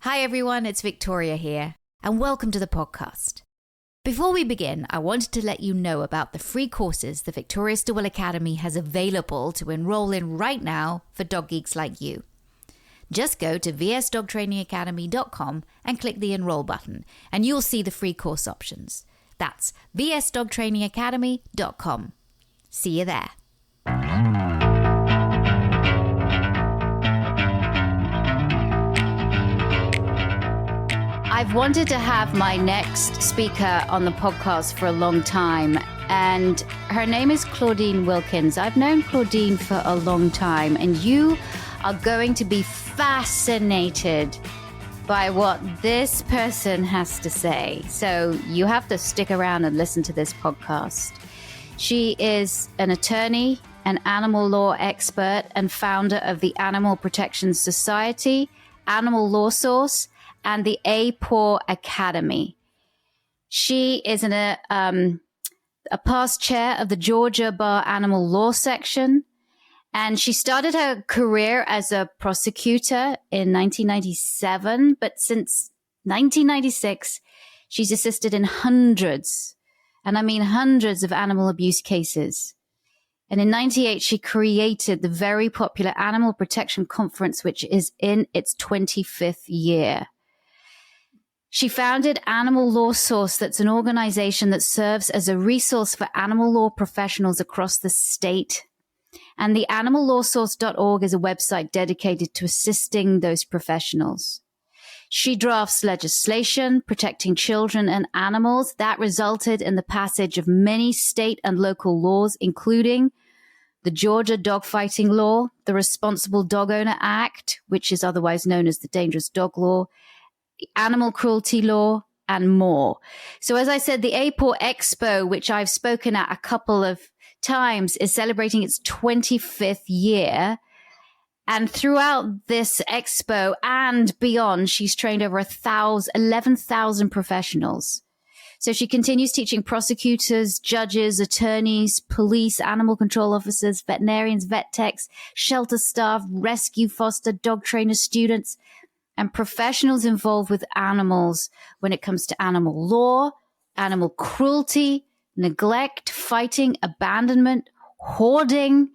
Hi everyone, it's Victoria here, and welcome to the podcast. Before we begin, I wanted to let you know about the free courses the Victoria Stilwell Academy has available to enroll in right now for dog geeks like you. Just go to vsdogtrainingacademy.com and click the enroll button, and you'll see the free course options. That's vsdogtrainingacademy.com. See you there. I've wanted to have my next speaker on the podcast for a long time, and her name is Claudine Wilkins. I've known Claudine for a long time, and you are going to be fascinated by what this person has to say. So you have to stick around and listen to this podcast. She is an attorney, an animal law expert, and founder of the Animal Protection Society, Animal Law Source, and the APAW Academy. She is a past chair of the Georgia Bar Animal Law Section, and she started her career as a prosecutor in 1997, but since 1996, she's assisted in hundreds, and I mean hundreds of animal abuse cases. And in 98, she created the very popular Animal Protection Conference, which is in its 25th year. She founded Animal Law Source, that's an organization that serves as a resource for animal law professionals across the state. And the animallawsource.org is a website dedicated to assisting those professionals. She drafts legislation protecting children and animals that resulted in the passage of many state and local laws, including the Georgia Dogfighting Law, the Responsible Dog Owner Act, which is otherwise known as the Dangerous Dog Law, animal cruelty law, and more. So as I said, the APAW Expo, which I've spoken at a couple of times, is celebrating its 25th year. And throughout this expo and beyond, she's trained over 11,000 professionals. So she continues teaching prosecutors, judges, attorneys, police, animal control officers, veterinarians, vet techs, shelter staff, rescue, foster, dog trainers, students, and professionals involved with animals when it comes to animal law, animal cruelty, neglect, fighting, abandonment, hoarding,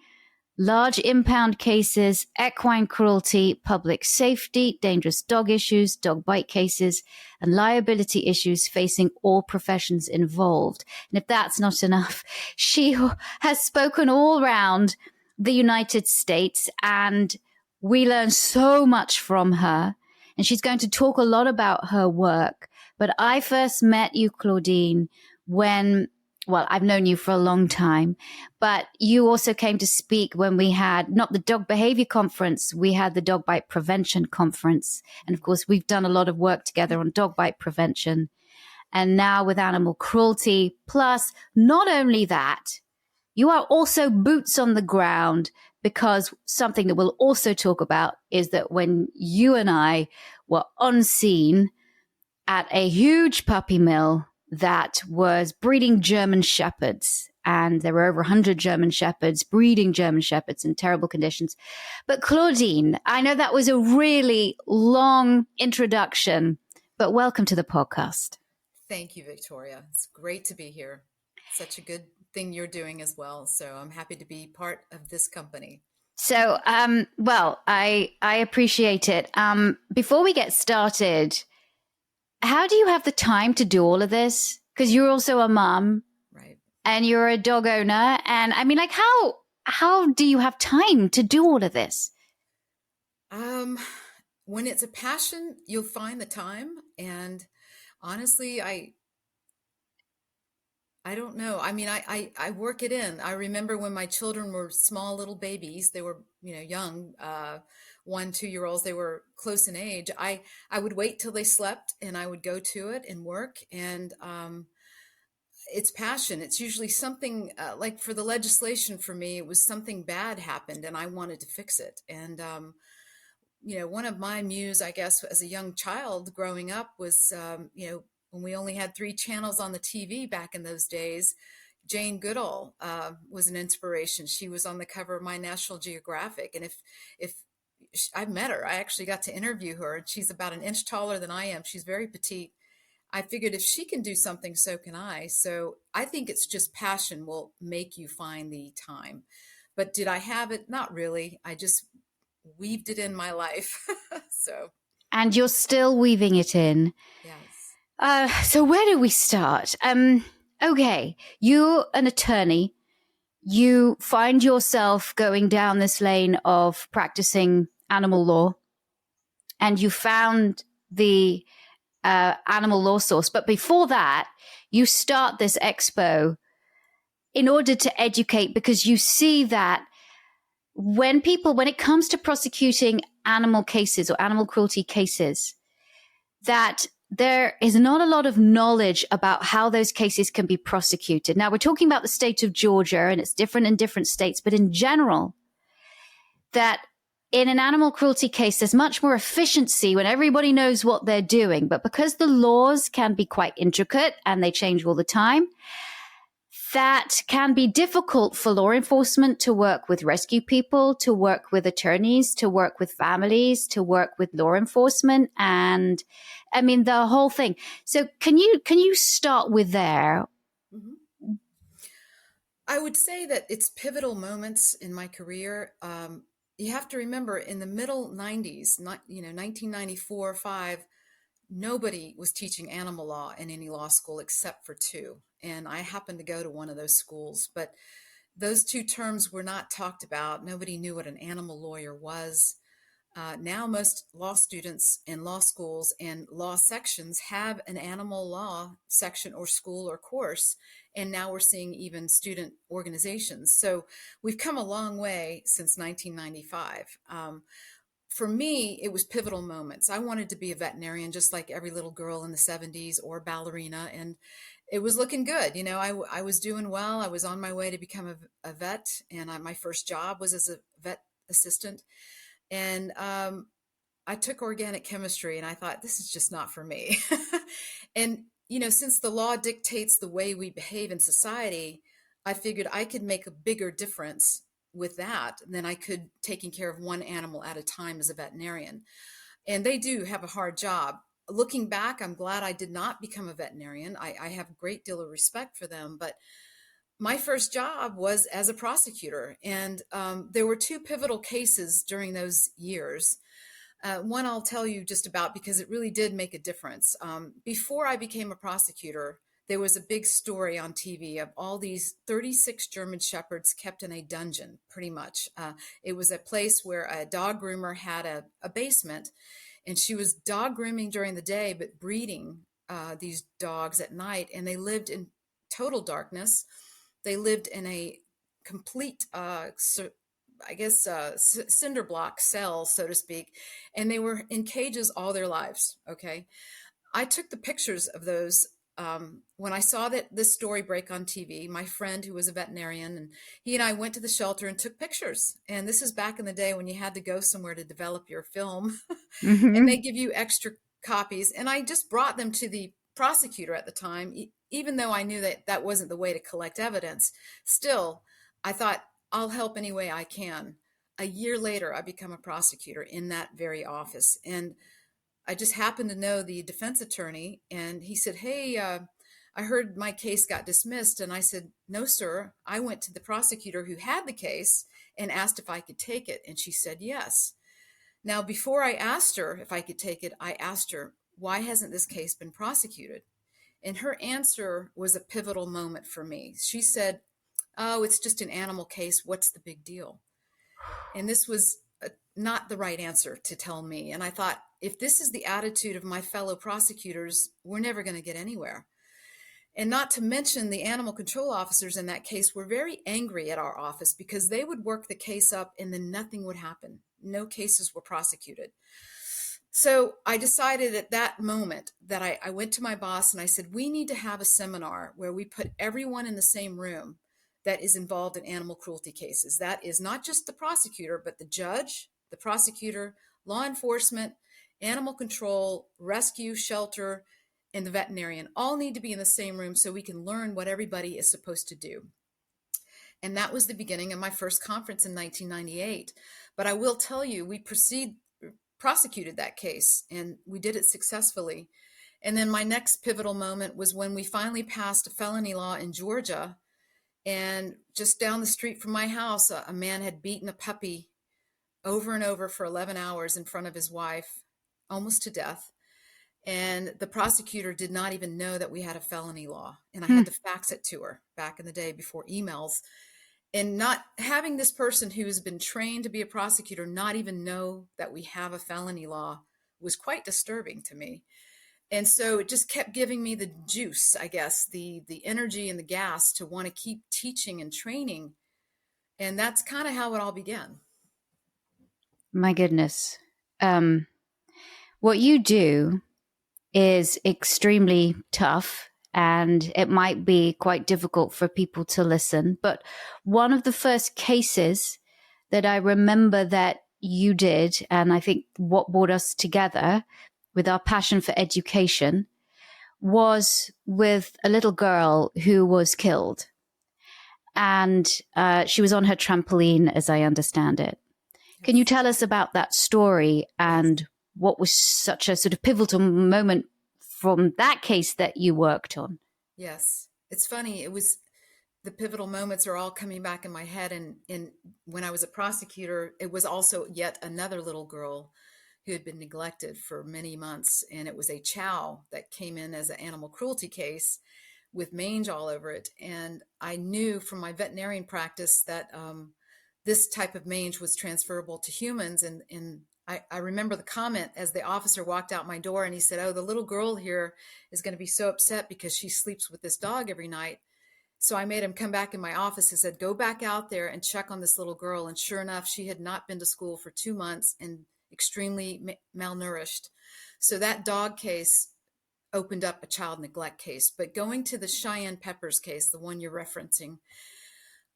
large impound cases, equine cruelty, public safety, dangerous dog issues, dog bite cases, and liability issues facing all professions involved. And if that's not enough, she has spoken all around the United States, and we learn so much from her. And she's going to talk a lot about her work. But I first met you, Claudine, I've known you for a long time, but you also came to speak when we had not the dog behavior conference, we had the dog bite prevention conference. And of course, we've done a lot of work together on dog bite prevention. And now with animal cruelty. Plus, not only that, you are also boots on the ground, because something that we'll also talk about is that when you and I were on scene at a huge puppy mill that was breeding German Shepherds, and there were over 100 German Shepherds breeding German Shepherds in terrible conditions. But Claudine, I know that was a really long introduction, but welcome to the podcast. Thank you, Victoria. It's great to be here. Such a good thing you're doing as well. So I'm happy to be part of this company. So, I appreciate it. Before we get started, how do you have the time to do all of this? Because you're also a mom, right? And you're a dog owner. And I mean, like, how do you have time to do all of this? When it's a passion, you'll find the time. And honestly, I don't know. I mean, I work it in. I remember when my children were small little babies, they were, young, 1-2-year-olds, they were close in age. I would wait till they slept and I would go to it and work. And it's passion. It's usually something like for the legislation for me, it was something bad happened and I wanted to fix it. And, one of my muse, I guess, as a young child growing up was, when we only had 3 channels on the TV back in those days, Jane Goodall was an inspiration. She was on the cover of my National Geographic. And if I met her. I actually got to interview her. She's about an inch taller than I am. She's very petite. I figured if she can do something, so can I. So I think it's just passion will make you find the time. But did I have it? Not really. I just weaved it in my life. So, And you're still weaving it in. yes. So where do we start? Okay, you're an attorney. You find yourself going down this lane of practicing animal law, and you found the animal law source. But before that, you start this expo in order to educate, because you see that when it comes to prosecuting animal cases or animal cruelty cases, that there is not a lot of knowledge about how those cases can be prosecuted. Now, we're talking about the state of Georgia, and it's different in different states, but in general, that in an animal cruelty case, there's much more efficiency when everybody knows what they're doing. But because the laws can be quite intricate and they change all the time, that can be difficult for law enforcement to work with rescue people, to work with attorneys, to work with families, to work with law enforcement. And I mean, the whole thing. So can you start with there? Mm-hmm. I would say that it's pivotal moments in my career. You have to remember in the middle 90s, 1994, 5, nobody was teaching animal law in any law school except for two. And I happened to go to one of those schools, but those two terms were not talked about. Nobody knew what an animal lawyer was. Now, most law students in law schools and law sections have an animal law section or school or course. And now we're seeing even student organizations. So we've come a long way since 1995. For me, it was pivotal moments. I wanted to be a veterinarian just like every little girl in the 70s, or ballerina. And it was looking good. I was doing well. I was on my way to become a vet. And my first job was as a vet assistant. And I took organic chemistry and I thought, this is just not for me. And, since the law dictates the way we behave in society, I figured I could make a bigger difference with that than I could taking care of one animal at a time as a veterinarian. And they do have a hard job. Looking back, I'm glad I did not become a veterinarian. I have a great deal of respect for them, but my first job was as a prosecutor. And there were two pivotal cases during those years. One I'll tell you just about because it really did make a difference. Before I became a prosecutor, there was a big story on TV of all these 36 German Shepherds kept in a dungeon, pretty much. It was a place where a dog groomer had a basement, and she was dog grooming during the day, but breeding these dogs at night, and they lived in total darkness. They lived in a complete cinder block cell, so to speak, and they were in cages all their lives. Okay. I took the pictures of those. When I saw that this story break on TV, my friend who was a veterinarian, and he and I went to the shelter and took pictures. And this is back in the day when you had to go somewhere to develop your film and they give you extra copies. And I just brought them to the prosecutor at the time, even though I knew that that wasn't the way to collect evidence. Still, I thought, I'll help any way I can. A year later, I become a prosecutor in that very office. And I just happened to know the defense attorney, and he said, hey, I heard my case got dismissed. And I said, no, sir. I went to the prosecutor who had the case and asked if I could take it. And she said, yes. Now, before I asked her if I could take it, I asked her, why hasn't this case been prosecuted? And her answer was a pivotal moment for me. She said, oh, it's just an animal case. What's the big deal? And this was not the right answer to tell me. And I thought, if this is the attitude of my fellow prosecutors, we're never going to get anywhere. And not to mention the animal control officers in that case were very angry at our office because they would work the case up and then nothing would happen. No cases were prosecuted. So I decided at that moment that I went to my boss and I said, we need to have a seminar where we put everyone in the same room that is involved in animal cruelty cases. That is not just the prosecutor, but the judge, the prosecutor, law enforcement, animal control, rescue, shelter, and the veterinarian all need to be in the same room so we can learn what everybody is supposed to do. And that was the beginning of my first conference in 1998. But I will tell you, we prosecuted that case, and we did it successfully. And then my next pivotal moment was when we finally passed a felony law in Georgia. And just down the street from my house, a man had beaten a puppy over and over for 11 hours in front of his wife, almost to death. And the prosecutor did not even know that we had a felony law. And I had to fax it to her back in the day before emails. And not having this person who has been trained to be a prosecutor not even know that we have a felony law was quite disturbing to me. And so it just kept giving me the juice, I guess, the energy and the gas to want to keep teaching and training. And that's kind of how it all began. My goodness. What you do is extremely tough, and it might be quite difficult for people to listen. But one of the first cases that I remember that you did, and I think what brought us together with our passion for education, was with a little girl who was killed. And she was on her trampoline, as I understand it. Can you tell us about that story and what was such a sort of pivotal moment from that case that you worked on? Yes. It's funny. It was the pivotal moments are all coming back in my head. And when I was a prosecutor, it was also yet another little girl who had been neglected for many months. And it was a chow that came in as an animal cruelty case with mange all over it. And I knew from my veterinarian practice that this type of mange was transferable to humans. And I remember the comment as the officer walked out my door, and he said, "Oh, the little girl here is going to be so upset because she sleeps with this dog every night." So I made him come back in my office and said, "Go back out there and check on this little girl." And sure enough, she had not been to school for 2 months and extremely malnourished. So that dog case opened up a child neglect case. But going to the Cheyenne Peppers case, the one you're referencing,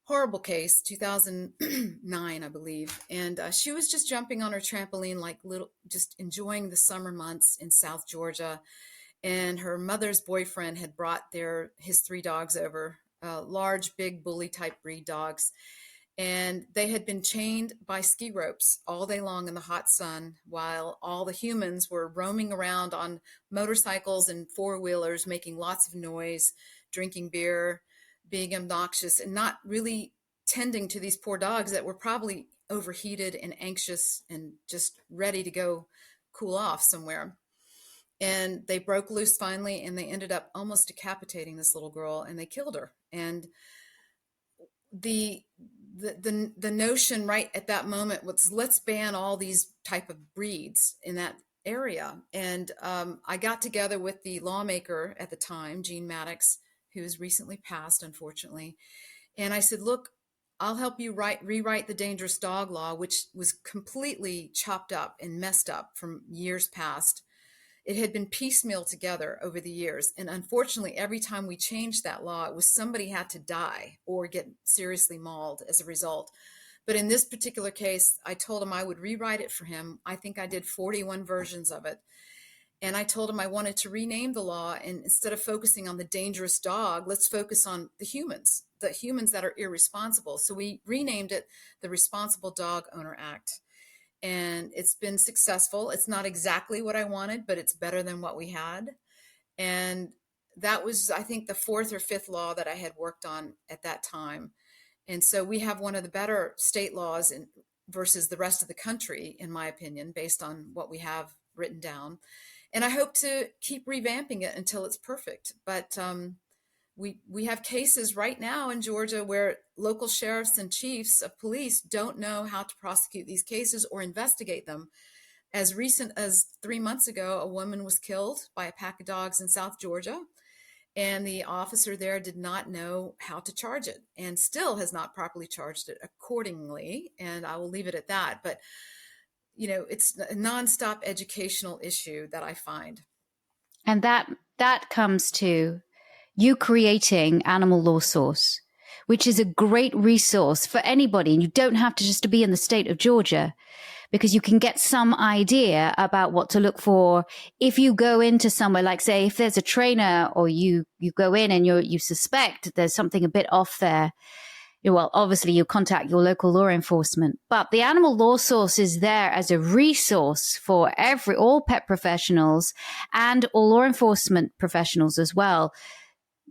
horrible case, 2009, I believe. And she was just jumping on her trampoline, just enjoying the summer months in South Georgia. And her mother's boyfriend had brought his 3 dogs over, large, big bully type breed dogs. And they had been chained by ski ropes all day long in the hot sun while all the humans were roaming around on motorcycles and 4-wheelers, making lots of noise, drinking beer, being obnoxious, and not really tending to these poor dogs that were probably overheated and anxious and just ready to go cool off somewhere. And they broke loose finally, and they ended up almost decapitating this little girl, and they killed her. And the notion right at that moment was, let's ban all these type of breeds in that area. And I got together with the lawmaker at the time, Gene Maddox, who has recently passed, unfortunately. And I said, "Look, I'll help you rewrite the dangerous dog law," which was completely chopped up and messed up from years past. It had been piecemeal together over the years. And unfortunately, every time we changed that law, it was somebody had to die or get seriously mauled as a result. But in this particular case, I told him I would rewrite it for him. I think I did 41 versions of it. And I told him I wanted to rename the law, and instead of focusing on the dangerous dog, let's focus on the humans that are irresponsible. So we renamed it the Responsible Dog Owner Act. And it's been successful. It's not exactly what I wanted, but it's better than what we had. And that was, I think, the 4th or 5th law that I had worked on at that time. And so we have one of the better state laws versus the rest of the country, in my opinion, based on what we have written down. And I hope to keep revamping it until it's perfect. But we have cases right now in Georgia where local sheriffs and chiefs of police don't know how to prosecute these cases or investigate them. As recent as 3 months ago, a woman was killed by a pack of dogs in South Georgia, and the officer there did not know how to charge it and still has not properly charged it accordingly. And I will leave it at that. But it's a nonstop educational issue that I find. And that comes to you creating Animal Law Source, which is a great resource for anybody. And you don't have to just to be in the state of Georgia, because you can get some idea about what to look for if you go into somewhere, like, say, if there's a trainer or you go in and you suspect there's something a bit off there. well, obviously you contact your local law enforcement, but the animal law source is there as a resource for all pet professionals and all law enforcement professionals as well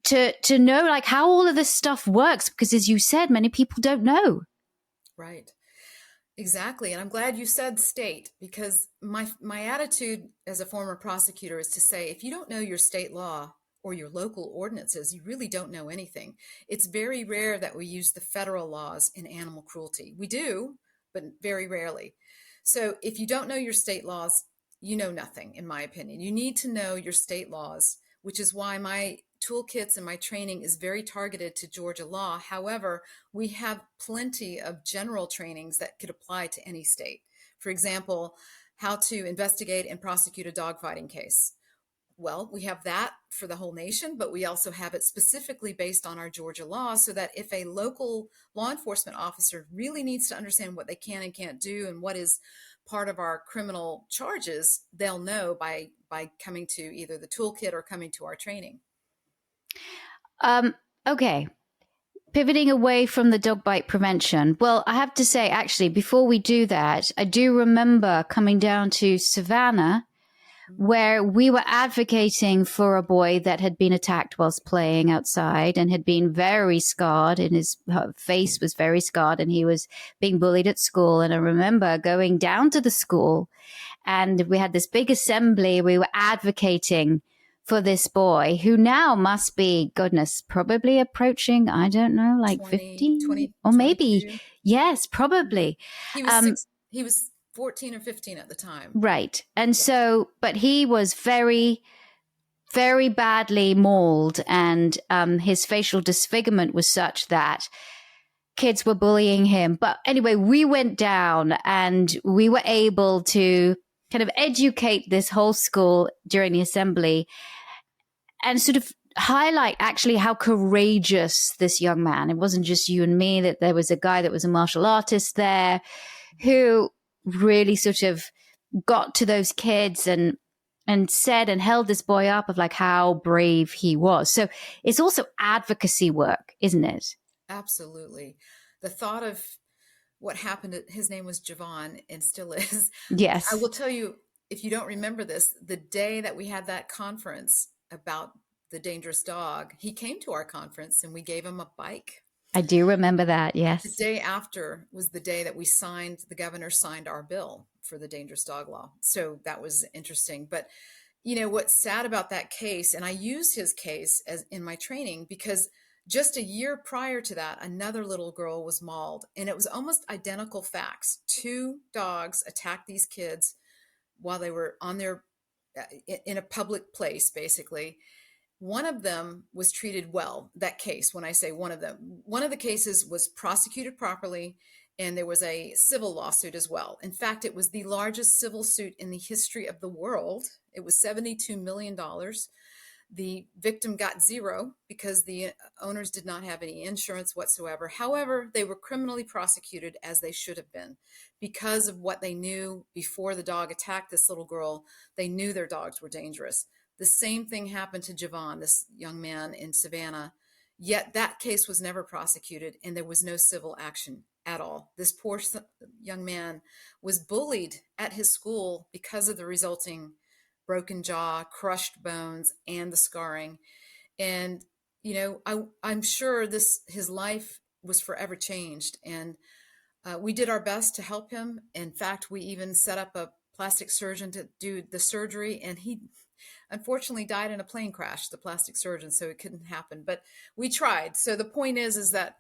to know like how all of this stuff works. Because as you said, many people don't know. Right. Exactly. And I'm glad you said state, because my attitude as a former prosecutor is to say, if you don't know your state law or your local ordinances, you really don't know anything. It's very rare that we use the federal laws in animal cruelty. We do, but very rarely. So if you don't know your state laws, you know nothing, in my opinion. You need to know your state laws, which is why my toolkits and my training is very targeted to Georgia law. However, we have plenty of general trainings that could apply to any state. For example, how to investigate and prosecute a dogfighting case. Well, we have that for the whole nation, but we also have it specifically based on our Georgia law, so that if a local law enforcement officer really needs to understand what they can and can't do and what is part of our criminal charges, they'll know by coming to either the toolkit or coming to our training. Okay. Pivoting away from the dog bite prevention. Well, I have to say, actually, before we do that, I do remember coming down to Savannah where we were advocating for a boy that had been attacked whilst playing outside and had been very scarred, and his face was very scarred, and he was being bullied at school. And I remember going down to the school, and we had this big assembly. We were advocating for this boy who now must be, goodness, probably approaching, I don't know, like 50 or maybe. 22. Yes, probably. He was 14 or 15 at the time. Right. And so, but he was very, very badly mauled, and his facial disfigurement was such that kids were bullying him. But anyway, we went down and we were able to kind of educate this whole school during the assembly and sort of highlight actually how courageous this young man. It wasn't just you and me, that there was a guy that was a martial artist there who really sort of got to those kids and said and held this boy up of like how brave he was. So it's also advocacy work, isn't it? Absolutely. The thought of what happened, his name was Javon and still is. Yes. I will tell you, if you don't remember this, the day that we had that conference about the dangerous dog, he came to our conference and we gave him a bike. I do remember that, yes. The day after was the day that the governor signed our bill for the dangerous dog law. So that was interesting. But, you know, what's sad about that case, and I used his case as in my training, because just a year prior to that, another little girl was mauled, and it was almost identical facts. 2 dogs attacked these kids while they were in a public place, basically. One of them was treated well. That case, when I say one of the cases was prosecuted properly, and there was a civil lawsuit as well. In fact, it was the largest civil suit in the history of the world. It was $72 million. The victim got zero because the owners did not have any insurance whatsoever. However, they were criminally prosecuted, as they should have been, because of what they knew before the dog attacked this little girl. They knew their dogs were dangerous. The same thing happened to Javon, this young man in Savannah, yet that case was never prosecuted and there was no civil action at all. This poor young man was bullied at his school because of the resulting broken jaw, crushed bones, and the scarring. And, you know, I'm sure his life was forever changed. And we did our best to help him. In fact, we even set up a plastic surgeon to do the surgery, and he unfortunately died in a plane crash, the plastic surgeon, so it couldn't happen. But we tried. So the point is that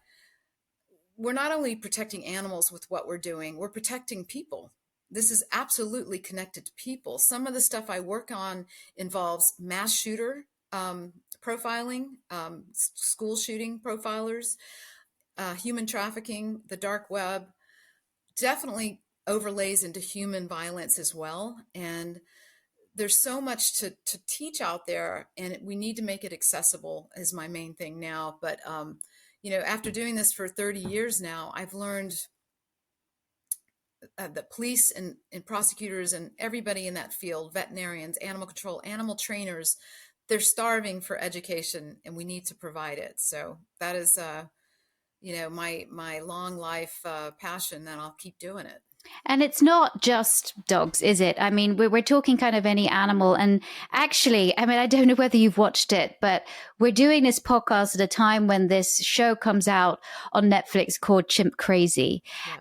we're not only protecting animals with what we're doing, we're protecting people. This is absolutely connected to people. Some of the stuff I work on involves mass shooter profiling, school shooting profilers, human trafficking, the dark web, definitely overlays into human violence as well. And there's so much to teach out there, and we need to make it accessible is my main thing now. But, you know, after doing this for 30 years now, I've learned that police and prosecutors and everybody in that field, veterinarians, animal control, animal trainers, they're starving for education, and we need to provide it. So that is my long life passion, then I'll keep doing it. And it's not just dogs, is it? I mean, we're talking kind of any animal. And actually, I mean, I don't know whether you've watched it, but we're doing this podcast at a time when this show comes out on Netflix called Chimp Crazy. Yes.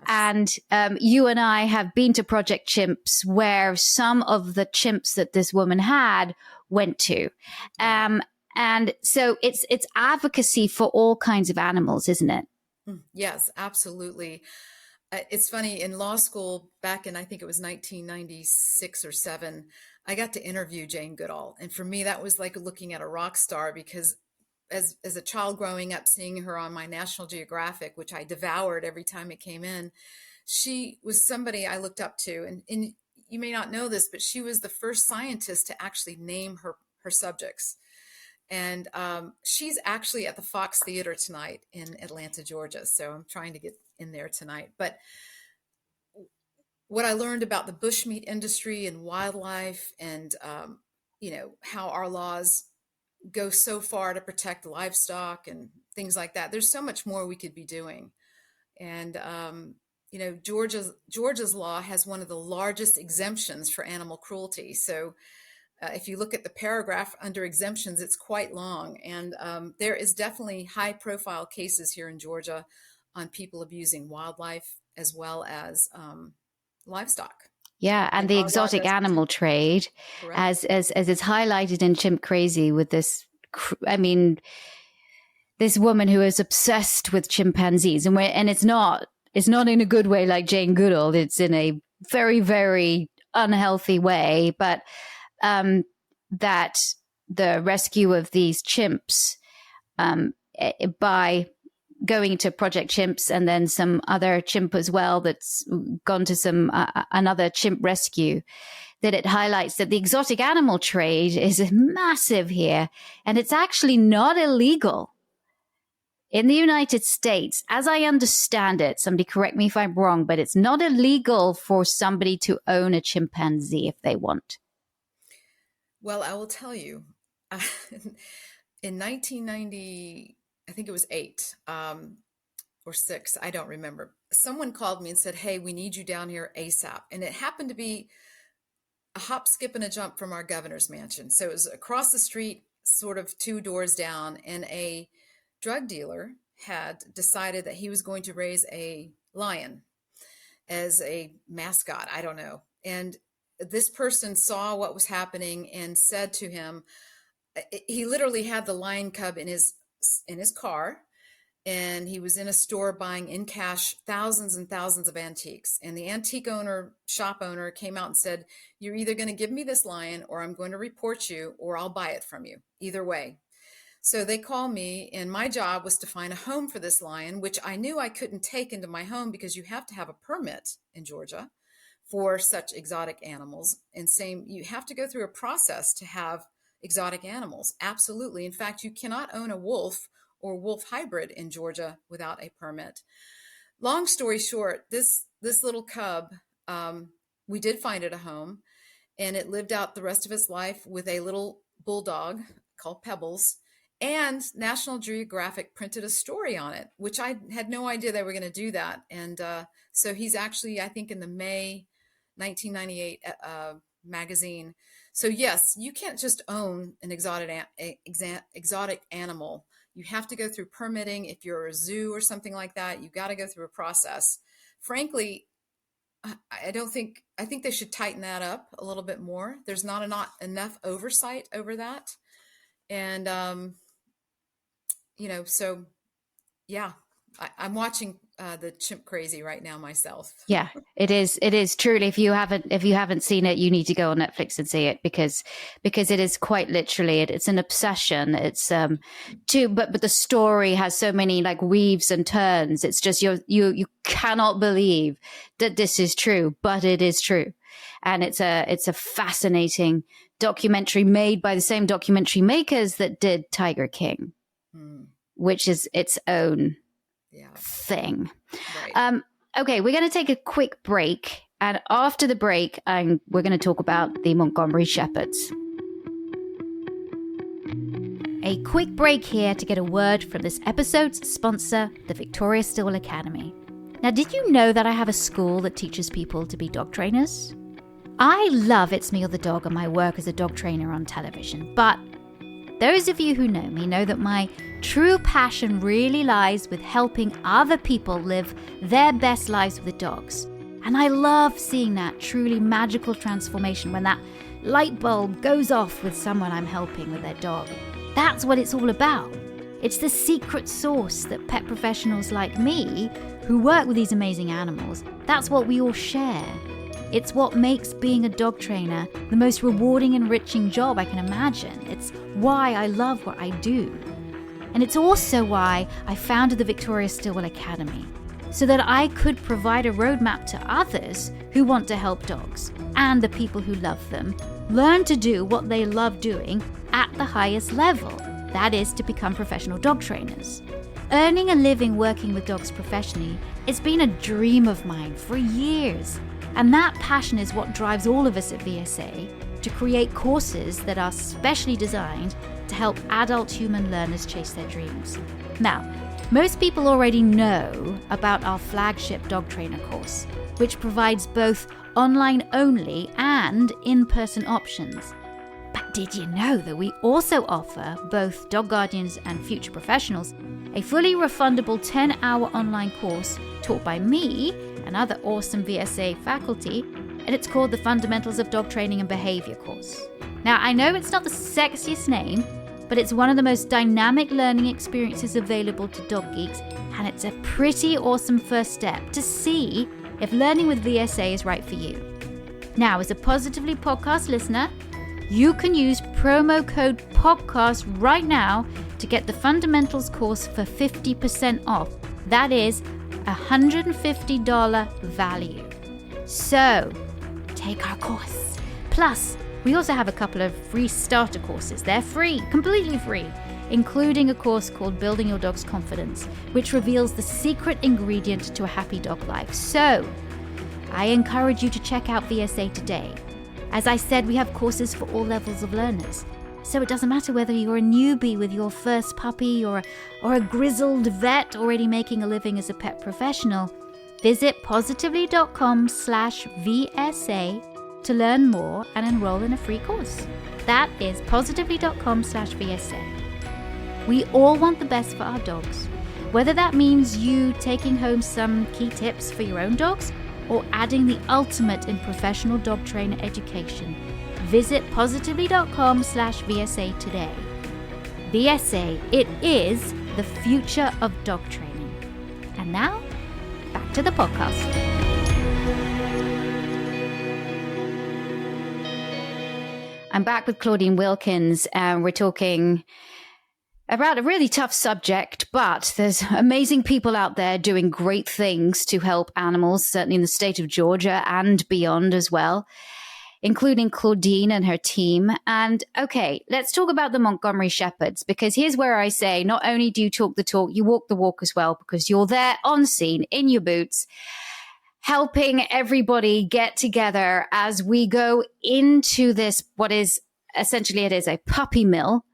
And you and I have been to Project Chimps, where some of the chimps that this woman had went to. And so it's advocacy for all kinds of animals, isn't it? Yes, absolutely. It's funny, in law school back in, I think it was 1996 or 7, I got to interview Jane Goodall. And for me, that was like looking at a rock star, because as a child growing up, seeing her on my National Geographic, which I devoured every time it came in, she was somebody I looked up to. And you may not know this, but she was the first scientist to actually name her subjects. And she's actually at the Fox Theater tonight in Atlanta, Georgia. So I'm trying to get in there tonight. But what I learned about the bushmeat industry and wildlife, and how our laws go so far to protect livestock and things like that. There's so much more we could be doing. And Georgia's law has one of the largest exemptions for animal cruelty. So if you look at the paragraph under exemptions, it's quite long. And there is definitely high profile cases here in Georgia on people abusing wildlife as well as livestock. Yeah, and the exotic animal trade, as is highlighted in Chimp Crazy, with this, I mean, this woman who is obsessed with chimpanzees, and it's not in a good way like Jane Goodall. It's in a very, very unhealthy way, but that the rescue of these chimps by going to Project Chimps, and then some other chimp as well that's gone to some another chimp rescue, that it highlights that the exotic animal trade is massive here, and it's actually not illegal in the United States, as I understand it. Somebody correct me if I'm wrong, but it's not illegal for somebody to own a chimpanzee if they want. Well, I will tell you, in 1990, I think it was 8 or 6, I don't remember. Someone called me and said, "Hey, we need you down here ASAP." And it happened to be a hop, skip, and a jump from our governor's mansion. So it was across the street, sort of 2 doors down, and a drug dealer had decided that he was going to raise a lion as a mascot. I don't know. And this person saw what was happening and said to him, he literally had the lion cub in his car, and he was in a store buying in cash thousands and thousands of antiques. And the antique shop owner came out and said, "You're either going to give me this lion, or I'm going to report you, or I'll buy it from you. Either way." So they called me, and my job was to find a home for this lion, which I knew I couldn't take into my home because you have to have a permit in Georgia for such exotic animals. And you have to go through a process to have exotic animals. Absolutely. In fact, you cannot own a wolf or wolf hybrid in Georgia without a permit. Long story short, this little cub, we did find it a home, and it lived out the rest of its life with a little bulldog called Pebbles. And National Geographic printed a story on it, which I had no idea they were going to do that. And so he's actually, I think, in the May 1998 magazine. So yes, you can't just own an exotic animal. You have to go through permitting. If you're a zoo or something like that, you got to go through a process. Frankly, I think they should tighten that up a little bit more. There's not enough oversight over that. And, so yeah, I'm watching the Chimp Crazy right now myself. Yeah, it is truly. If you haven't seen it, you need to go on Netflix and see it, because it is quite literally, it's an obsession. It's but the story has so many like weaves and turns. It's just you cannot believe that this is true, but it is true. And it's a fascinating documentary made by the same documentary makers that did Tiger King, which is its own thing. Right. Okay, we're going to take a quick break. And after the break, we're going to talk about the Montgomery Shepherds. A quick break here to get a word from this episode's sponsor, the Victoria Stilwell Academy. Now, did you know that I have a school that teaches people to be dog trainers? I love It's Me or the Dog and my work as a dog trainer on television, but those of you who know me know that my true passion really lies with helping other people live their best lives with dogs. And I love seeing that truly magical transformation when that light bulb goes off with someone I'm helping with their dog. That's what it's all about. It's the secret sauce that pet professionals like me, who work with these amazing animals, that's what we all share. It's what makes being a dog trainer the most rewarding and enriching job I can imagine. It's why I love what I do. And it's also why I founded the Victoria Stilwell Academy, so that I could provide a roadmap to others who want to help dogs and the people who love them learn to do what they love doing at the highest level, that is, to become professional dog trainers. Earning a living working with dogs professionally, it's been a dream of mine for years. And that passion is what drives all of us at VSA to create courses that are specially designed to help adult human learners chase their dreams. Now, most people already know about our flagship dog trainer course, which provides both online only and in-person options. But did you know that we also offer both dog guardians and future professionals a fully refundable 10-hour online course taught by me and other awesome VSA faculty, and it's called the Fundamentals of Dog Training and Behavior course. Now, I know it's not the sexiest name, but it's one of the most dynamic learning experiences available to dog geeks, and it's a pretty awesome first step to see if learning with VSA is right for you. Now, as a Positively Podcast listener, you can use promo code PODCAST right now to get the Fundamentals course for 50% off. That is $150 value. So, take our course. Plus, we also have a couple of free starter courses. They're free, completely free, including a course called Building Your Dog's Confidence, which reveals the secret ingredient to a happy dog life. So, I encourage you to check out VSA today. As I said, we have courses for all levels of learners. So it doesn't matter whether you're a newbie with your first puppy or a grizzled vet already making a living as a pet professional. Visit positively.com/VSA to learn more and enroll in a free course. That is positively.com/VSA. We all want the best for our dogs, whether that means you taking home some key tips for your own dogs or adding the ultimate in professional dog trainer education. Visit positively.com/VSA today. VSA, it is the future of dog training. And now, back to the podcast. I'm back with Claudine Wilkins, and we're talking about a really tough subject, but there's amazing people out there doing great things to help animals, certainly in the state of Georgia and beyond as well, including Claudine and her team. And okay, let's talk about the Montgomery Shepherds, because here's where I say, not only do you talk the talk, you walk the walk as well, because you're there on scene in your boots, helping everybody get together as we go into this, what is essentially, it is a puppy mill.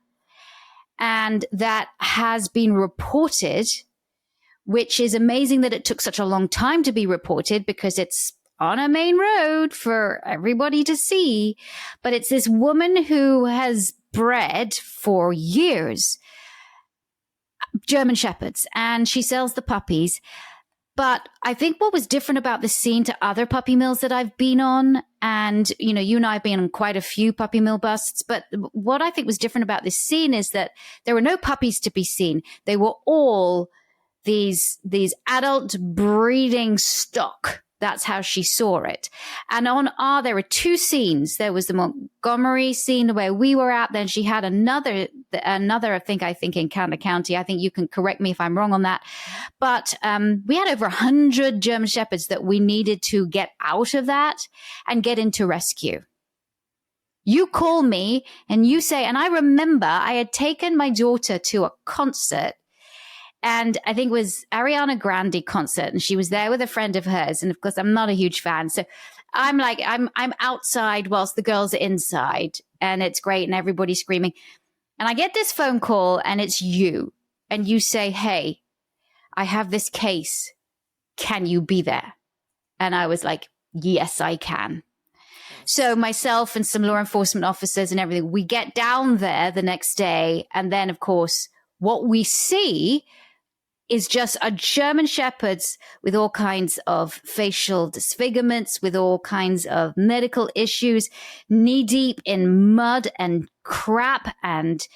And that has been reported, which is amazing that it took such a long time to be reported because it's on a main road for everybody to see. But it's this woman who has bred for years German Shepherds, and she sells the puppies. But I think what was different about this scene to other puppy mills that I've been on, and, you know, you and I have been on quite a few puppy mill busts, but what I think was different about this scene is that there were no puppies to be seen. They were all these adult breeding stock. That's how she saw it. And there were two scenes. There was the Montgomery scene where we were at. Then she had another, I think in Canada County. I think you can correct me if I'm wrong on that. But we had over 100 German Shepherds that we needed to get out of that and get into rescue. You call me and you say, and I remember I had taken my daughter to a concert. And I think it was Ariana Grande concert, and she was there with a friend of hers. And of course, I'm not a huge fan. So I'm outside whilst the girls are inside, and it's great and everybody's screaming. And I get this phone call and it's you. And you say, hey, I have this case. Can you be there? And I was like, yes, I can. Yes. So myself and some law enforcement officers and everything, we get down there the next day. And then, of course, what we see is just a German shepherds with all kinds of facial disfigurements, with all kinds of medical issues, knee deep in mud and crap and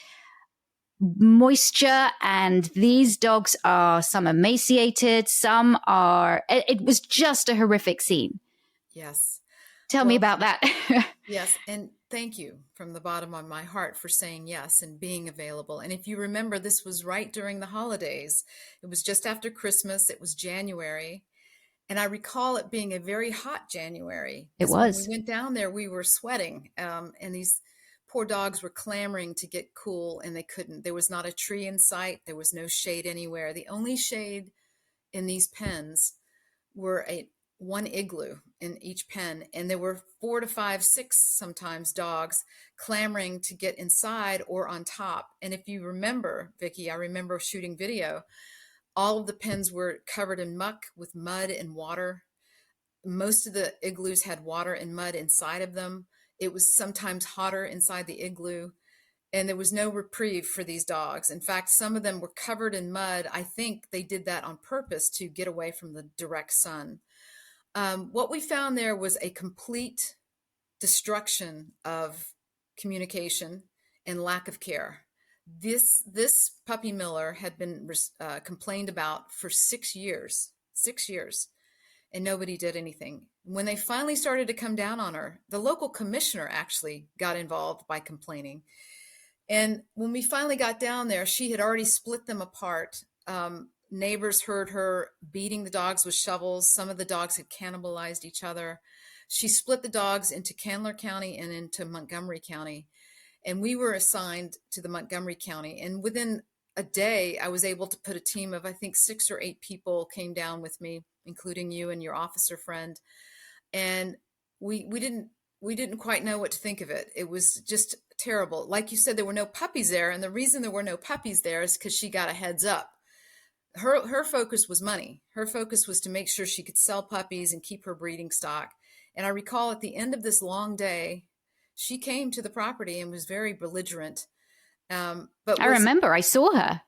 moisture. And these dogs are, some emaciated, some are, it was just a horrific scene. Yes. Tell me about that. Yes. And thank you from the bottom of my heart for saying yes and being available. And if you remember, this was right during the holidays. It was just after Christmas. It was January. And I recall it being a very hot January. It was. When we went down there, we were sweating. And these poor dogs were clamoring to get cool, and they couldn't. There was not a tree in sight. There was no shade anywhere. The only shade in these pens were one igloo in each pen, and there were 4 to 5, 6 sometimes dogs clamoring to get inside or on top. And if you remember, Vicki, I remember shooting video. All of the pens were covered in muck with mud and water. Most of the igloos had water and mud inside of them. It was sometimes hotter inside the igloo, and there was no reprieve for these dogs. In fact, some of them were covered in mud. I think they did that on purpose to get away from the direct sun. What we found there was a complete destruction of communication and lack of care. This puppy miller had been complained about for 6 years, and nobody did anything. When they finally started to come down on her, the local commissioner actually got involved by complaining. And when we finally got down there, she had already split them apart. Neighbors heard her beating the dogs with shovels. Some of the dogs had cannibalized each other. She split the dogs into Candler County and into Montgomery County. And we were assigned to the Montgomery County. And within a day, I was able to put a team of, I think, 6 or 8 people came down with me, including you and your officer friend. And we didn't quite know what to think of it. It was just terrible. Like you said, there were no puppies there. And the reason there were no puppies there is because she got a heads up. Her focus was money. Her focus was to make sure she could sell puppies and keep her breeding stock. And I recall at the end of this long day, she came to the property and was very belligerent. But I remember, I saw her.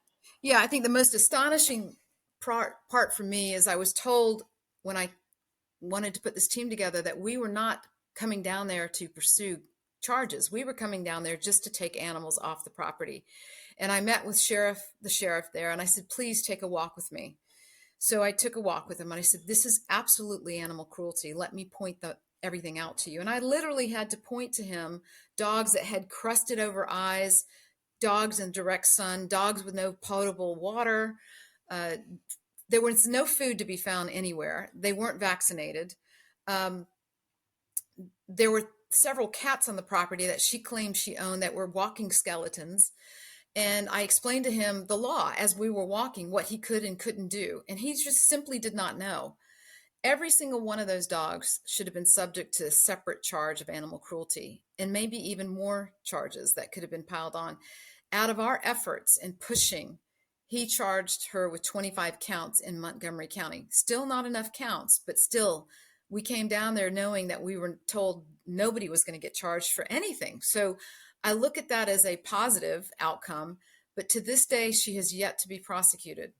Yeah, I think the most astonishing part for me is I was told when I wanted to put this team together that we were not coming down there to pursue charges. We were coming down there just to take animals off the property. And I met with the sheriff there, and I said, please take a walk with me. So I took a walk with him, and I said, this is absolutely animal cruelty. Let me point everything out to you. And I literally had to point to him dogs that had crusted over eyes, dogs in direct sun, dogs with no potable water. There was no food to be found anywhere. They weren't vaccinated. There were several cats on the property that she claimed she owned that were walking skeletons. And I explained to him the law as we were walking, what he could and couldn't do. And he just simply did not know. Every single one of those dogs should have been subject to a separate charge of animal cruelty, and maybe even more charges that could have been piled on. Out of our efforts and pushing, he charged her with 25 counts in Montgomery County. Still not enough counts, but still, we came down there knowing that we were told nobody was going to get charged for anything. So I look at that as a positive outcome, but to this day, she has yet to be prosecuted.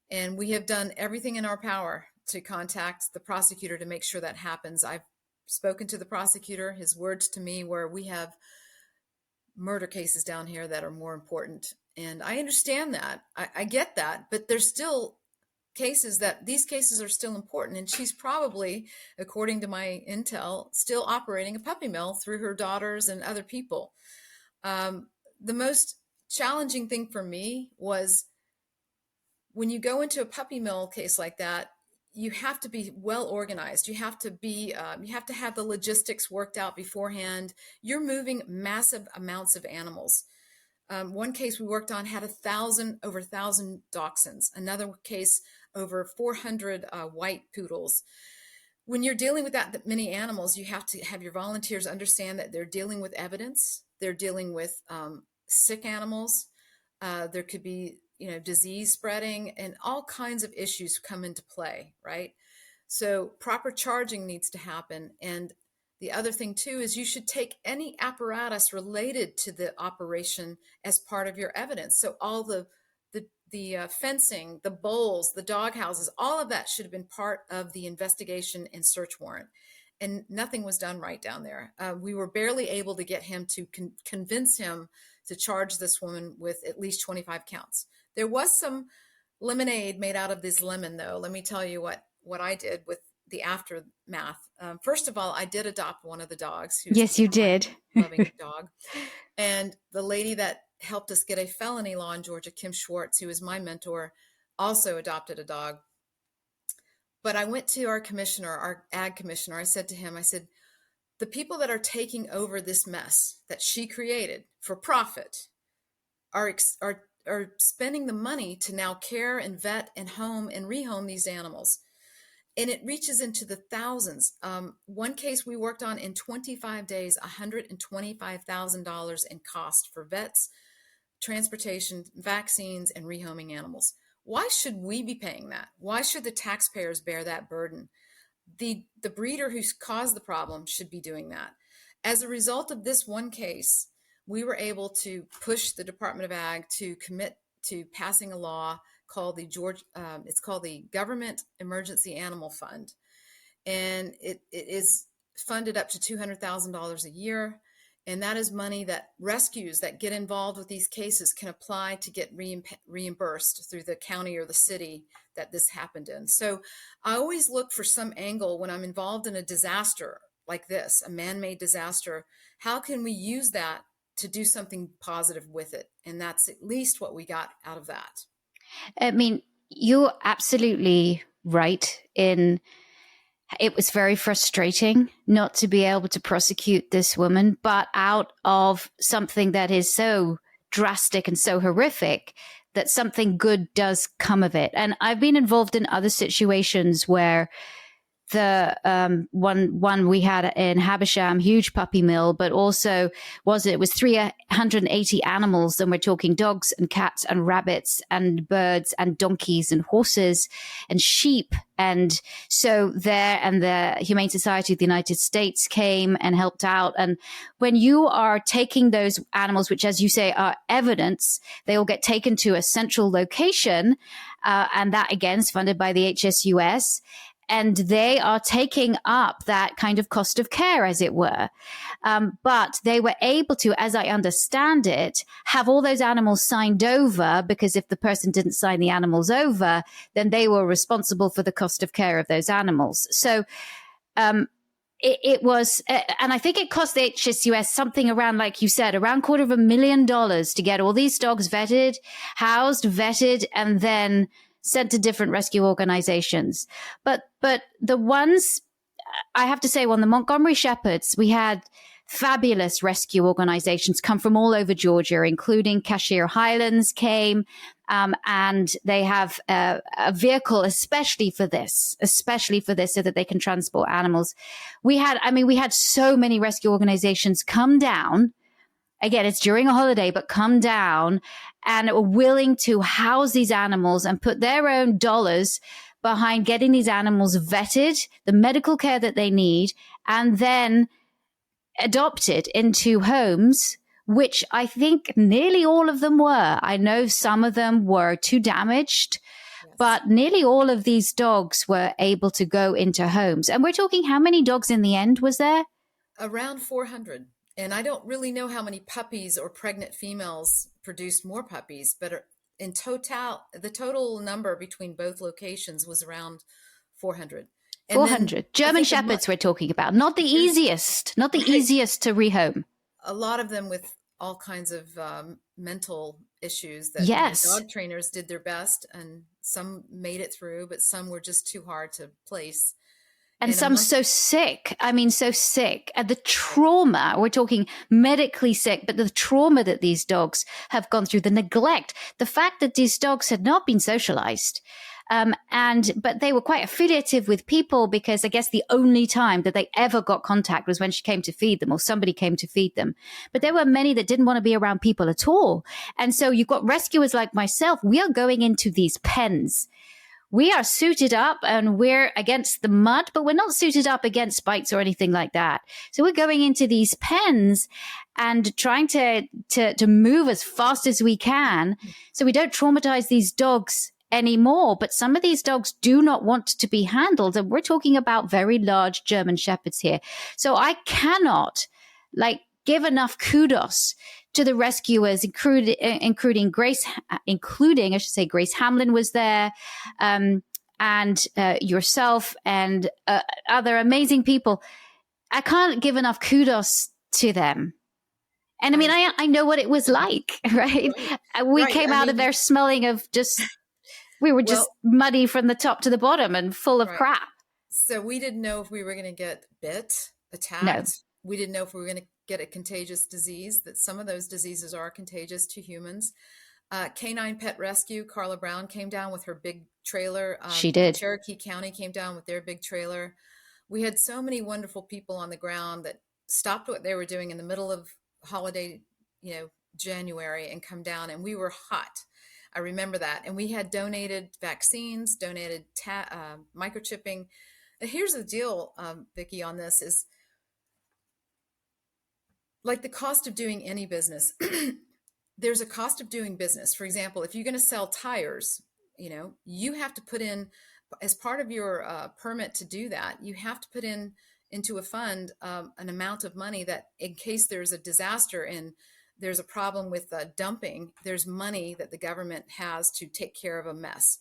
And we have done everything in our power to contact the prosecutor to make sure that happens. I've spoken to the prosecutor. His words to me were, we have murder cases down here that are more important. And I understand that. I get that, but there's still these cases are still important. And she's probably, according to my intel, still operating a puppy mill through her daughters and other people. The most challenging thing for me was when you go into a puppy mill case like that, you have to be well organized. You have to have the logistics worked out beforehand. You're moving massive amounts of animals. One case we worked on had over 1,000 dachshunds. Another case, over 400 white poodles. When you're dealing with that many animals, you have to have your volunteers understand that they're dealing with evidence. They're dealing with sick animals. There could be, disease spreading, and all kinds of issues come into play, right? So proper charging needs to happen. And the other thing too is you should take any apparatus related to the operation as part of your evidence. So all the fencing, the bowls, the dog houses, all of that should have been part of the investigation and search warrant. And nothing was done right down there. We were barely able to get him to convince him to charge this woman with at least 25 counts. There was some lemonade made out of this lemon, though. Let me tell you what I did with the aftermath. First of all, I did adopt one of the dogs. Yes, you did. Loving dog. And the lady that helped us get a felony law in Georgia, Kim Schwartz, who was my mentor, also adopted a dog. But I went to our commissioner, our ag commissioner. I said to him, the people that are taking over this mess that she created for profit are spending the money to now care and vet and home and rehome these animals. And it reaches into the thousands. One case we worked on in 25 days, $125,000 in cost for vets, transportation, vaccines, and rehoming animals. Why should we be paying that? Why should the taxpayers bear that burden? The breeder who's caused the problem should be doing that. As a result of this one case, we were able to push the Department of Ag to commit to passing a law called the Government Emergency Animal Fund. And it is funded up to $200,000 a year. And that is money that rescues that get involved with these cases can apply to get reimbursed through the county or the city that this happened in. So I always look for some angle when I'm involved in a disaster like this, a man-made disaster. How can we use that to do something positive with it? And that's at least what we got out of that. I mean, you're absolutely right in it was very frustrating not to be able to prosecute this woman, but out of something that is so drastic and so horrific that something good does come of it. And I've been involved in other situations where the one we had in Habersham, huge puppy mill, but also it was 380 animals, and we're talking dogs and cats and rabbits and birds and donkeys and horses and sheep. And so the Humane Society of the United States came and helped out. And when you are taking those animals, which, as you say, are evidence, they all get taken to a central location. And that, again, is funded by the HSUS. And they are taking up that kind of cost of care, as it were. But they were able to, as I understand it, have all those animals signed over, because if the person didn't sign the animals over, then they were responsible for the cost of care of those animals. So it was, and I think it cost the HSUS something around, like you said, around $250,000 to get all these dogs vetted, housed, vetted, and then sent to different rescue organizations. But the ones, I have to say, on the Montgomery Shepherds, we had fabulous rescue organizations come from all over Georgia, including Cashier Highlands came, and they have a vehicle especially for this, so that they can transport animals. We had so many rescue organizations come down. Again, it's during a holiday, but come down and are willing to house these animals and put their own dollars behind getting these animals vetted, the medical care that they need, and then adopted into homes, which I think nearly all of them were. I know some of them were too damaged, yes, but nearly all of these dogs were able to go into homes. And we're talking, how many dogs in the end was there? Around 400. And I don't really know how many puppies or pregnant females produced more puppies, but in total, the total number between both locations was around 400. 400 German Shepherds we're talking about, not the easiest to rehome. A lot of them with all kinds of mental issues that yes, dog trainers did their best, and some made it through, but some were just too hard to place. And some so sick. I mean, so sick. And the trauma, we're talking medically sick, but the trauma that these dogs have gone through, the neglect, the fact that these dogs had not been socialized. But they were quite affiliative with people because I guess the only time that they ever got contact was when she came to feed them or somebody came to feed them. But there were many that didn't want to be around people at all. And so you've got rescuers like myself. We are going into these pens. We are suited up and we're against the mud, but we're not suited up against bites or anything like that. So we're going into these pens and trying to move as fast as we can so we don't traumatize these dogs anymore. But some of these dogs do not want to be handled. And we're talking about very large German Shepherds here. So I cannot give enough kudos to the rescuers, including Grace Hamlin was there, and yourself and other amazing people. I can't give enough kudos to them. And I mean, I know what it was like, right? We came out of there smelling of we were just muddy from the top to the bottom and full of crap. So we didn't know if we were going to get bit, attacked. No. We didn't know if we were going to get a contagious disease, that some of those diseases are contagious to humans. Canine Pet Rescue, Carla Brown came down with her big trailer. She did. Cherokee County came down with their big trailer. We had so many wonderful people on the ground that stopped what they were doing in the middle of holiday, January, and come down, and we were hot. I remember that. And we had donated vaccines, donated microchipping. And here's the deal, Vicki, on this is, like the cost of doing any business, there's a cost of doing business. For example, if you're going to sell tires, you have to put in, as part of your permit to do that, you have to put into a fund an amount of money that in case there's a disaster and there's a problem with dumping, there's money that the government has to take care of a mess.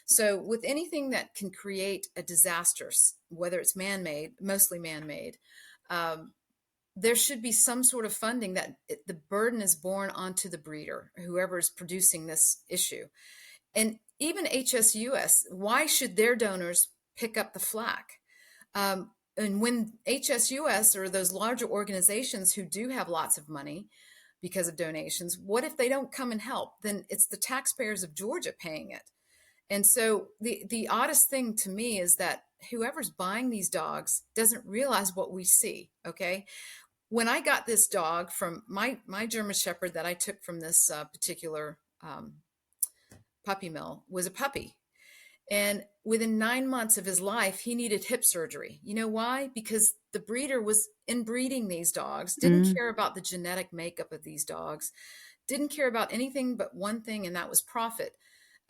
So with anything that can create a disaster, whether it's man-made, mostly man-made, there should be some sort of funding that the burden is borne onto the breeder, whoever is producing this issue. And even HSUS, why should their donors pick up the slack? And when HSUS or those larger organizations who do have lots of money because of donations, what if they don't come and help? Then it's the taxpayers of Georgia paying it. And so the oddest thing to me is that whoever's buying these dogs doesn't realize what we see, okay? When I got this dog from my German Shepherd that I took from this particular puppy mill was a puppy. And within 9 months of his life, he needed hip surgery. You know why? Because the breeder was inbreeding these dogs, didn't care about the genetic makeup of these dogs, didn't care about anything but one thing, and that was profit.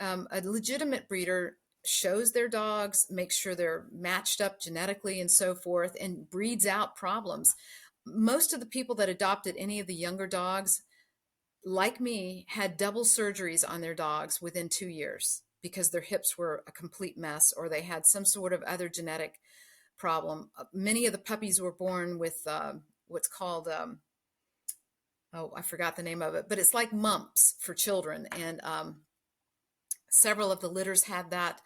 A legitimate breeder shows their dogs, makes sure they're matched up genetically and so forth, and breeds out problems. Most of the people that adopted any of the younger dogs, like me, had double surgeries on their dogs within 2 years because their hips were a complete mess or they had some sort of other genetic problem. Many of the puppies were born with what's called, I forgot the name of it, but it's like mumps for children. And several of the litters had that.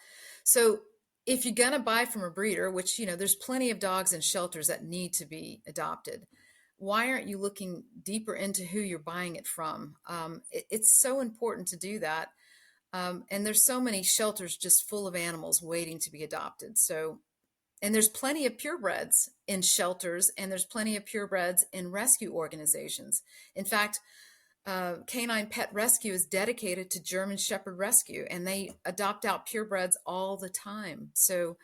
So if you're going to buy from a breeder, which, there's plenty of dogs in shelters that need to be adopted, why aren't you looking deeper into who you're buying it from? It's so important to do that. And there's so many shelters just full of animals waiting to be adopted. So, and there's plenty of purebreds in shelters, and there's plenty of purebreds in rescue organizations. In fact, Canine Pet Rescue is dedicated to German Shepherd Rescue, and they adopt out purebreds all the time. So,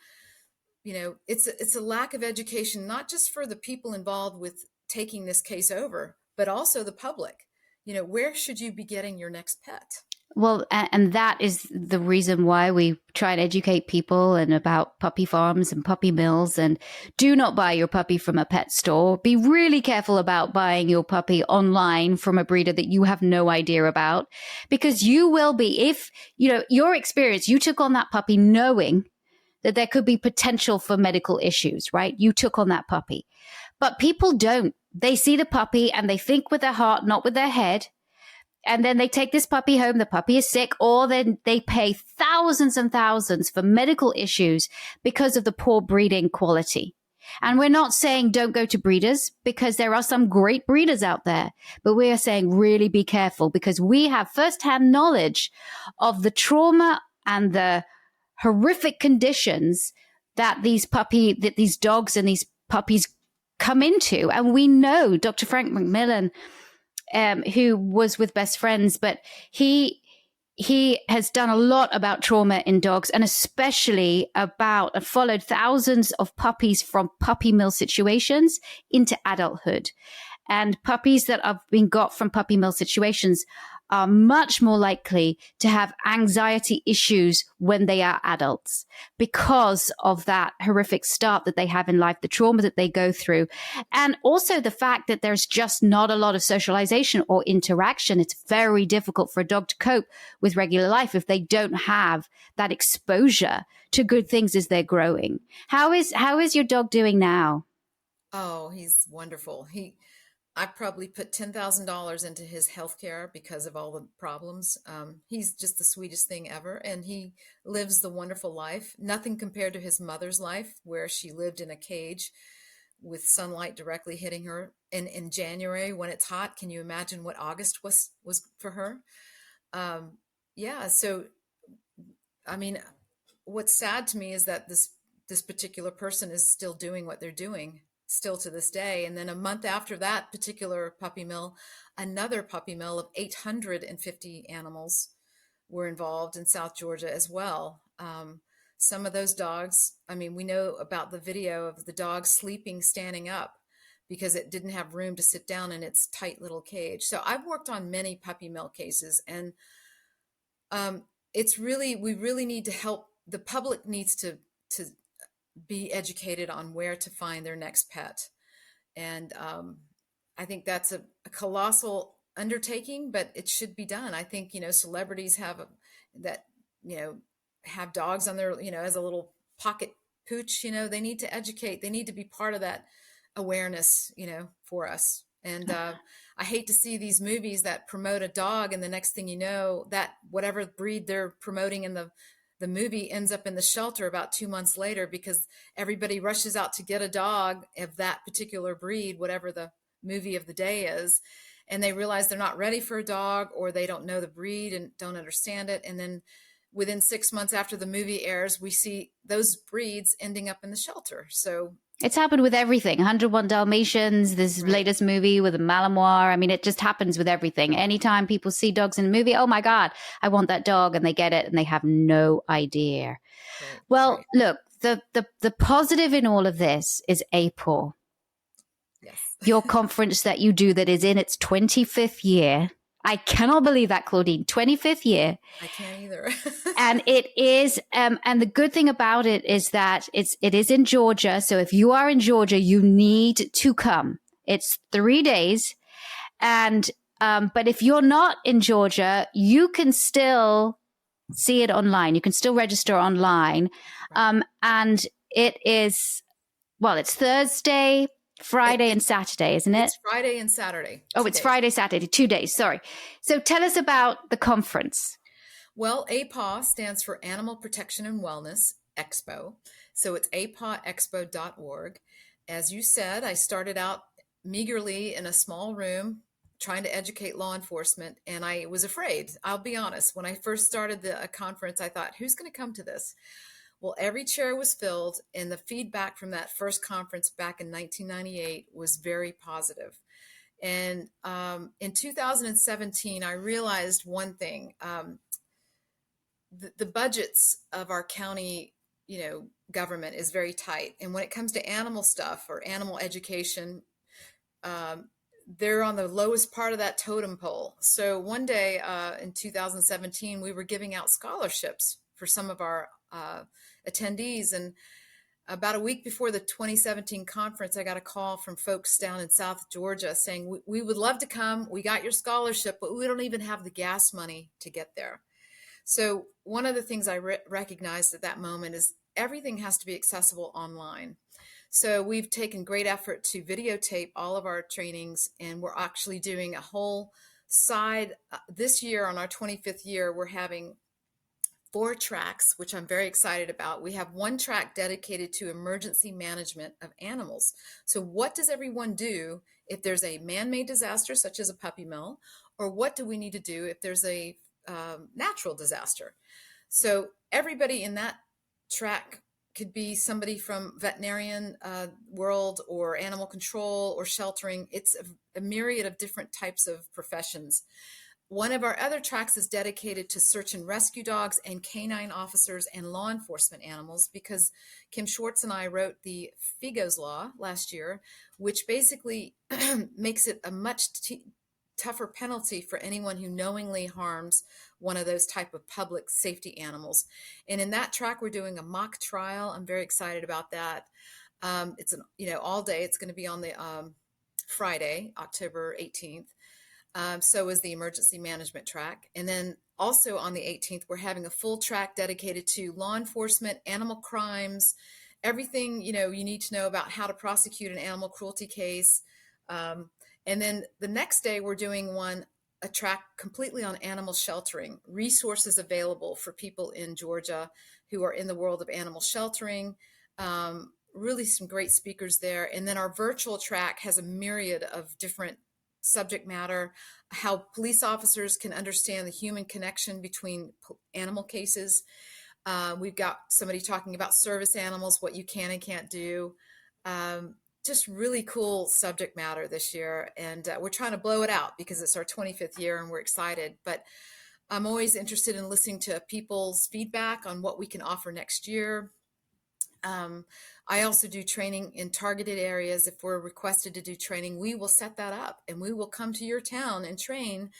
it's a lack of education, not just for the people involved with taking this case over, but also the public. Where should you be getting your next pet? Well, and that is the reason why we try and educate people and about puppy farms and puppy mills. And do not buy your puppy from a pet store. Be really careful about buying your puppy online from a breeder that you have no idea about, because you will be, if, your experience, you took on that puppy knowing that there could be potential for medical issues, right? You took on that puppy. But people don't. They see the puppy and they think with their heart, not with their head. And then they take this puppy home, the puppy is sick, or then they pay thousands and thousands for medical issues because of the poor breeding quality. And we're not saying don't go to breeders, because there are some great breeders out there, but we are saying really be careful, because we have firsthand knowledge of the trauma and the horrific conditions that these dogs and these puppies come into. And we know Dr. Frank McMillan, who was with Best Friends, but he has done a lot about trauma in dogs, and especially followed thousands of puppies from puppy mill situations into adulthood. And puppies that have been got from puppy mill situations are much more likely to have anxiety issues when they are adults because of that horrific start that they have in life, the trauma that they go through. And also the fact that there's just not a lot of socialization or interaction. It's very difficult for a dog to cope with regular life if they don't have that exposure to good things as they're growing. How is your dog doing now? Oh, he's wonderful. I probably put $10,000 into his healthcare because of all the problems. He's just the sweetest thing ever. And he lives the wonderful life. Nothing compared to his mother's life, where she lived in a cage with sunlight directly hitting her. And in January, when it's hot, can you imagine what August was for her? Yeah. So, I mean, what's sad to me is that this particular person is still doing what they're doing, still to this day. And then a month after that particular puppy mill, another puppy mill of 850 animals were involved in South Georgia as well. Some of those dogs, I mean, we know about the video of the dog sleeping standing up because it didn't have room to sit down in its tight little cage. So I've worked on many puppy mill cases, and we really need to help. The public needs to be educated on where to find their next pet. And I think that's a colossal undertaking, but it should be done. I think, celebrities have have dogs on their, as a little pocket pooch, they need to educate. They need to be part of that awareness, for us. And I hate to see these movies that promote a dog, and the next thing you know, that whatever breed they're promoting in the movie ends up in the shelter about 2 months later because everybody rushes out to get a dog of that particular breed, whatever the movie of the day is. And they realize they're not ready for a dog, or they don't know the breed and don't understand it. And then within 6 months after the movie airs, we see those breeds ending up in the shelter. So it's happened with everything. 101 Dalmatians, this right. latest movie with a Malinois. I mean, it just happens with everything. Anytime people see dogs in a movie, oh my God, I want that dog, and they get it and they have no idea. Right. Well, right. Look, the positive in all of this is APAW. Yes. Your conference that you do that is in its 25th year. I cannot believe that, Claudine, 25th year. I can't either. And it is, and the good thing about it is that it is in Georgia. So if you are in Georgia, you need to come. It's 3 days. And, but if you're not in Georgia, you can still see it online. You can still register online. And it is, well, it's Thursday, Friday and Saturday, isn't it? It's Friday and Saturday. Oh, it's Friday, Saturday, 2 days. Sorry. So tell us about the conference. Well, APAW stands for Animal Protection and Wellness Expo. So it's apawexpo.org. As you said, I started out meagerly in a small room trying to educate law enforcement, and I was afraid. I'll be honest. When I first started the conference, I thought, who's going to come to this? Well, every chair was filled, and the feedback from that first conference back in 1998 was very positive. And in 2017, I realized one thing. The budgets of our county, government is very tight. And when it comes to animal stuff or animal education, they're on the lowest part of that totem pole. So one day in 2017, we were giving out scholarships for some of our attendees. And about a week before the 2017 conference, I got a call from folks down in South Georgia saying, we would love to come. We got your scholarship, but we don't even have the gas money to get there. So one of the things I recognized at that moment is everything has to be accessible online. So we've taken great effort to videotape all of our trainings, and we're actually doing a whole side this year. On our 25th year, we're having 4 tracks, which I'm very excited about. We have 1 track dedicated to emergency management of animals. So what does everyone do if there's a man-made disaster, such as a puppy mill, or what do we need to do if there's a natural disaster? So everybody in that track could be somebody from veterinarian world or animal control or sheltering. It's a myriad of different types of professions. One of our other tracks is dedicated to search and rescue dogs and canine officers and law enforcement animals, because Kim Schwartz and I wrote the FIGO's Law last year, which basically makes it a much tougher penalty for anyone who knowingly harms one of those type of public safety animals. And in that track, we're doing a mock trial. I'm very excited about that. It's all day. It's going to be on the Friday, October 18th. So is the emergency management track. And then also on the 18th, we're having a full track dedicated to law enforcement, animal crimes, everything, you need to know about how to prosecute an animal cruelty case. And then the next day, we're doing a track completely on animal sheltering, resources available for people in Georgia who are in the world of animal sheltering. Really some great speakers there. And then our virtual track has a myriad of different subject matter, how police officers can understand the human connection between animal cases. We've got somebody talking about service animals, what you can and can't do. Just really cool subject matter this year. And we're trying to blow it out because it's our 25th year and we're excited. But I'm always interested in listening to people's feedback on what we can offer next year. I also do training in targeted areas. If we're requested to do training, we will set that up and we will come to your town and train.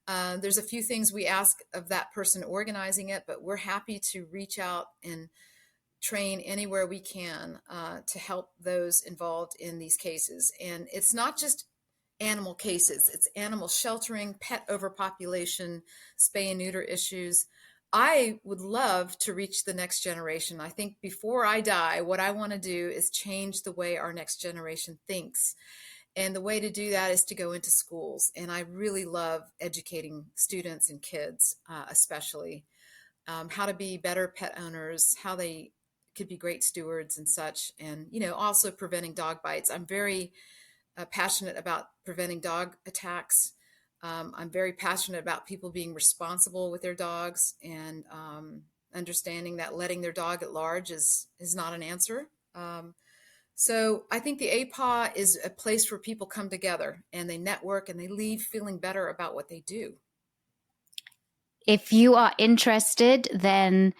There's a few things we ask of that person organizing it, but we're happy to reach out and train anywhere we can to help those involved in these cases. And it's not just animal cases, it's animal sheltering, pet overpopulation, spay and neuter issues. I would love to reach the next generation. I think before I die, what I want to do is change the way our next generation thinks. And the way to do that is to go into schools. And I really love educating students and kids, especially, how to be better pet owners, how they could be great stewards and such. And, also preventing dog bites. I'm very passionate about preventing dog attacks. I'm very passionate about people being responsible with their dogs and understanding that letting their dog at large is not an answer. So I think the APAW is a place where people come together and they network and they leave feeling better about what they do. If you are interested, then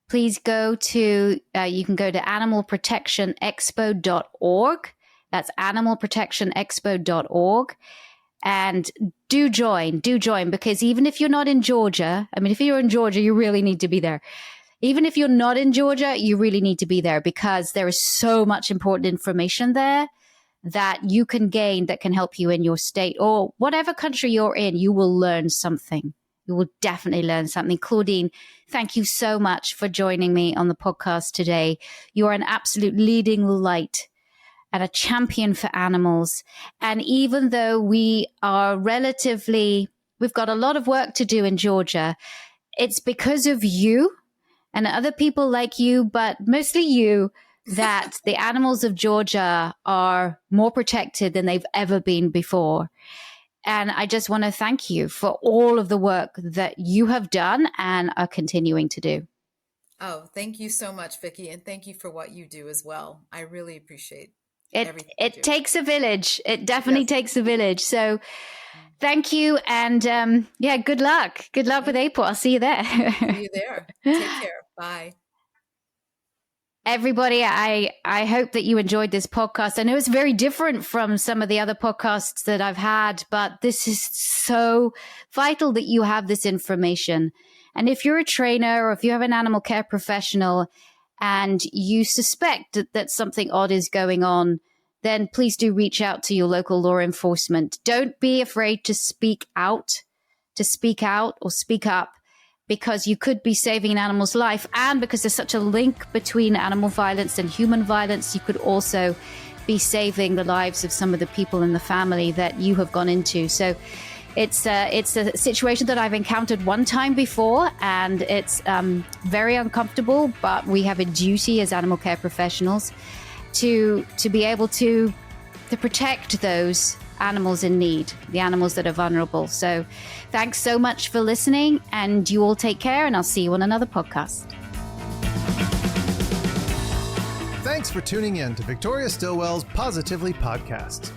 please go to, you can go to animalprotectionexpo.org. That's animalprotectionexpo.org. And do join, because even if you're not in Georgia, if you're in Georgia, you really need to be there. Even if you're not in Georgia, you really need to be there because there is so much important information there that you can gain that can help you in your state or whatever country you're in. You will learn something. You will definitely learn something. Claudine, thank you so much for joining me on the podcast today. You are an absolute leading light and a champion for animals. And even though we are we've got a lot of work to do in Georgia, it's because of you and other people like you, but mostly you, that the animals of Georgia are more protected than they've ever been before. And I just want to thank you for all of the work that you have done and are continuing to do. Oh, thank you so much, Vicki. And thank you for what you do as well. I really appreciate it takes a village. It definitely takes a village. So thank you. And good luck. Good luck with APAW. I'll see you there. See you there. Take care. Bye. Everybody, I hope that you enjoyed this podcast. I know it's very different from some of the other podcasts that I've had, but this is so vital that you have this information. And if you're a trainer or if you have an animal care professional and you suspect that something odd is going on, then please do reach out to your local law enforcement. Don't be afraid to speak out or speak up, because you could be saving an animal's life. And because there's such a link between animal violence and human violence, you could also be saving the lives of some of the people in the family that you have gone into. So it's a situation that I've encountered one time before, and it's very uncomfortable, but we have a duty as animal care professionals to be able to protect those animals in need, the animals that are vulnerable. So thanks so much for listening, and you all take care, and I'll see you on another podcast. Thanks for tuning in to Victoria Stilwell's Positively podcast.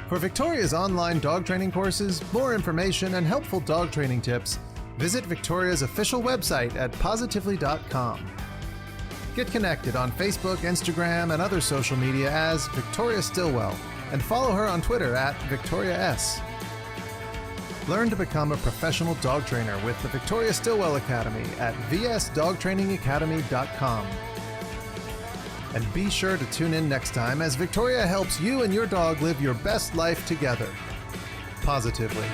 For Victoria's online dog training courses, more information, and helpful dog training tips, visit Victoria's official website at positively.com. Get connected on Facebook, Instagram, and other social media as Victoria Stilwell, and follow her on Twitter at Victoria S. Learn to become a professional dog trainer with the Victoria Stilwell Academy at vsdogtrainingacademy.com. And be sure to tune in next time as Victoria helps you and your dog live your best life together, positively.